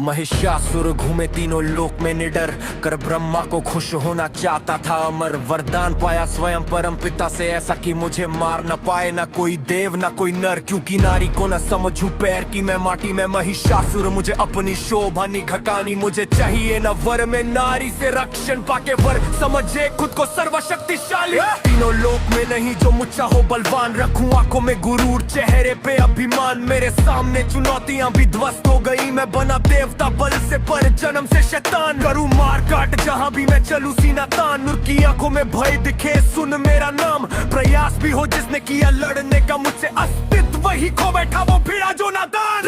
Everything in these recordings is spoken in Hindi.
महिषासुर घूमे तीनों लोक में निडर कर ब्रह्मा को खुश होना चाहता था अमर। वरदान पाया स्वयं परम पिता से ऐसा कि मुझे मार न पाए ना कोई देव ना कोई नर, क्योंकि नारी को न समझूं पैर की मैं माटी में। महिषासुर मुझे अपनी शोभा नहीं घटानी, मुझे चाहिए न वर में नारी से रक्षण पाके वर समझे खुद को सर्वशक्तिशाली। तीनों लोक में नहीं जो मुझसा हो बलवान, रखूं आंखों में गुरूर चेहरे पे अभिमान। मेरे सामने चुनौतियां भी ध्वस्त हो गई, मैं बना देवता बल से पर जन्म से शैतान। करूं मार काट जहां भी मैं चलूं सीना तान, नूर की आंखों में भय दिखे सुन मेरा नाम। प्रयास भी हो जिसने किया लड़ने का मुझसे अस्तित्व, वही खो बैठा वो भिड़ा जो नादान।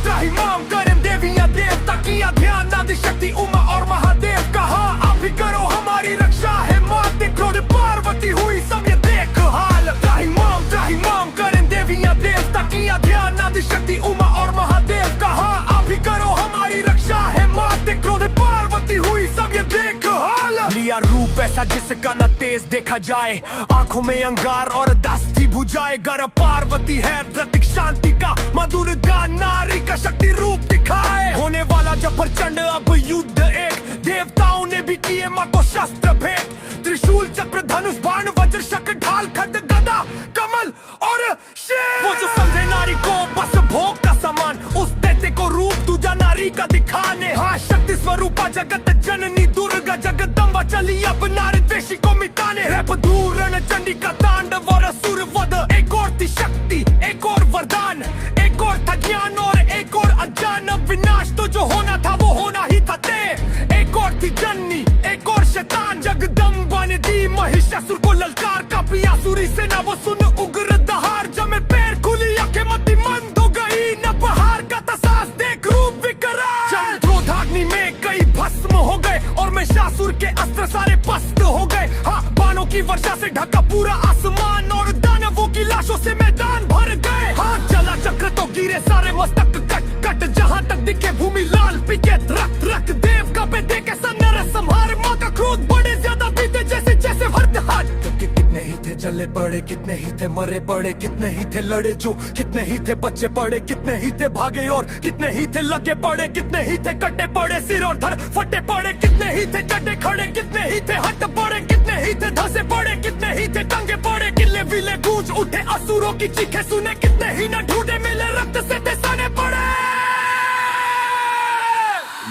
त्राहिमाम करें देवियां देवता किया ध्यान, आदि शक्ति उमा और महादेव कहा आप भी करो हमारी रक्षा है माते। क्रोध पार्वती हुई सब ये देख हाल। त्राहिमाम करें देवियां देवता किया ध्यान, आदि शक्ति उमा और महादेव कहा आप भी करो हमारी रक्षा है माते। क्रोध पार्वती हुई सब ये देख हाल। लिया रूप ऐसा जिसका न तेज देखा जाए, आंखों में अंगार और दस्ती बुझाए। गर्भ पार्वती है प्रतीक शांति का, मां दुर्गा नारी का शक्ति रूप दिखाए। होने वाला जब प्रचंड अब युद्ध एक, देवताओं ने भी किए मां को शस्त्र भेंट। त्रिशूल चक्र धनुष बाण वज्र शक ढाल खड्ग गदा कमल और शेर। वो जो समझे नारी को बस भोग का सामान, उस दैत्य को रूप दूजा नारी का दिखाने। हाँ शक्ति स्वरूपा जगत जननी दुर्गा जगदम्बा चली अब नारी द्वेषी को मिटाने। रैप दूर रण चंडी का तांडव और असुर वध, एक और थी शक्ति एक और वरदान, एक और था ज्ञान और एक और अज्ञान। विनाश तो जो होना था वो होना ही था तय, एक और थी जननी एक और शैतान। जगदम्बा ने दी महिषासुर को ललकार, कापी आसुरी सेना वो सुन उग्र दहाड़। जमे पैर खुली आंखें मति मंद हो गई, न पहाड़ का तसास देख रूप विकराल। चंद्रोधाग्नि में कई भस्म हो गए और महिषासुर के अस्त्र सारे पस्त हो गए। हाँ बाणों की वर्षा से ढका पूरा आसमान और दानवों की लाशों से मैदान भर गए। हाँ चला चक्र तो गिरे सारे मस्तक कट कट, जहाँ तक दिखे भूमि लाल पीके रक्त रक्त। देव का पे देखे सन्नर संहार, माँ का क्रोध बड़े ज्यादा बीते जैसे जैसे वर्द हाथ। कितने ही थे जले पड़े, कितने ही थे मरे पड़े, कितने ही थे लड़े जो, कितने ही थे बच्चे पड़े, कितने ही थे भागे और कितने ही थे लगे पड़े। कितने ही थे कटे पड़े सिर और धड़ फटे पड़े, कितने ही थे चटे खड़े, कितने ही थे हट पड़े, कितने ही थे धसे पड़े, कितने ही थे टंगे पड़े। किले विले गूंज उठे असुरों की चीखें सुने, कितने ही न ढूंढे मिले रक्त से तेसाने पड़े।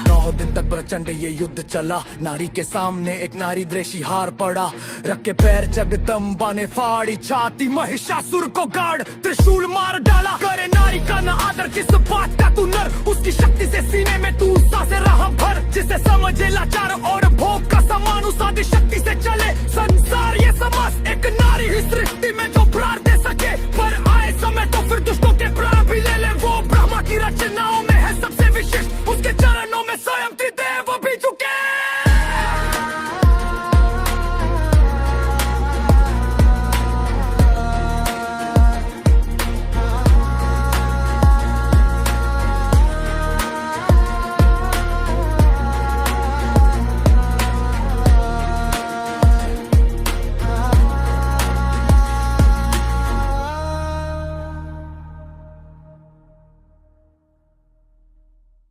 9 दिन तक प्रचंड ये युद्ध चला, नारी के सामने एक नारी द्वेषी हार पड़ा। रख के पैर जगदम्बा ने फाड़ी छाती, महिषासुर को गाड़ त्रिशूल मार डाला। करे नारी का न आदर, किस बात का तू नर, उसकी शक्ति से सीने में तू सांसें रहा भर। जिसे समझे लाचार और भोग का सामान, उस आदि शक्ति से चले संसार ये समस्त। एक नारी ही सृष्टि में जो